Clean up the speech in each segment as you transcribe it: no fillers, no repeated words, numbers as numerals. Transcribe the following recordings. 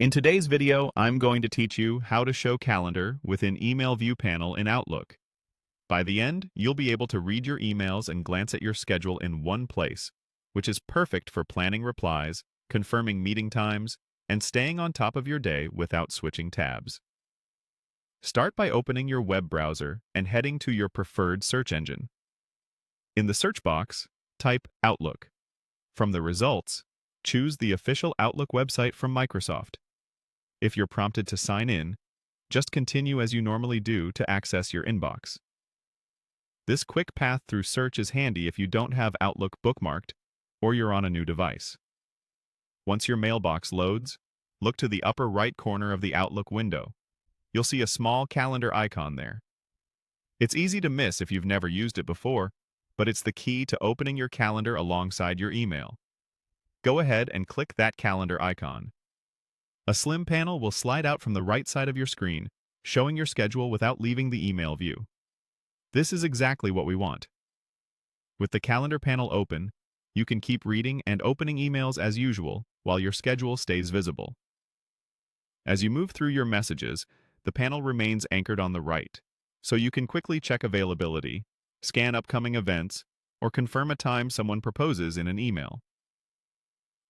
In today's video, I'm going to teach you how to show calendar within Email View panel in Outlook. By the end, you'll be able to read your emails and glance at your schedule in one place, which is perfect for planning replies, confirming meeting times, and staying on top of your day without switching tabs. Start by opening your web browser and heading to your preferred search engine. In the search box, type Outlook. From the results, choose the official Outlook website from Microsoft. If you're prompted to sign in, just continue as you normally do to access your inbox. This quick path through search is handy if you don't have Outlook bookmarked or you're on a new device. Once your mailbox loads, look to the upper right corner of the Outlook window. You'll see a small calendar icon there. It's easy to miss if you've never used it before, but it's the key to opening your calendar alongside your email. Go ahead and click that calendar icon. A slim panel will slide out from the right side of your screen, showing your schedule without leaving the email view. This is exactly what we want. With the calendar panel open, you can keep reading and opening emails as usual while your schedule stays visible. As you move through your messages, the panel remains anchored on the right, so you can quickly check availability, scan upcoming events, or confirm a time someone proposes in an email.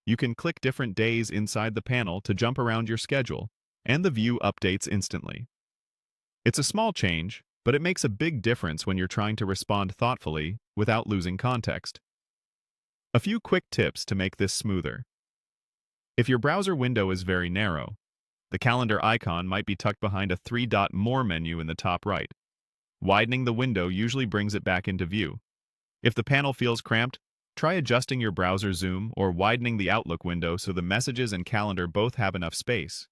You can click different days inside the panel to jump around your schedule, and the view updates instantly. It's a small change, but it makes a big difference when you're trying to respond thoughtfully without losing context. A few quick tips to make this smoother. If your browser window is very narrow, the calendar icon might be tucked behind a three-dot More menu in the top right. Widening the window usually brings it back into view. If the panel feels cramped, try adjusting your browser zoom or widening the Outlook window so the messages and calendar both have enough space.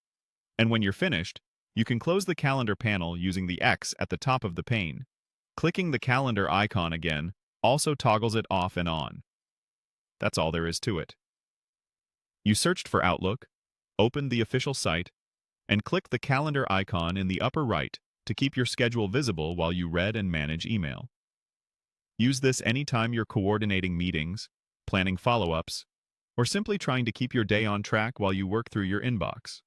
And when you're finished, you can close the calendar panel using the X at the top of the pane. Clicking the calendar icon again also toggles it off and on. That's all there is to it. You searched for Outlook, opened the official site, and clicked the calendar icon in the upper right to keep your schedule visible while you read and manage email. Use this anytime you're coordinating meetings, planning follow-ups, or simply trying to keep your day on track while you work through your inbox.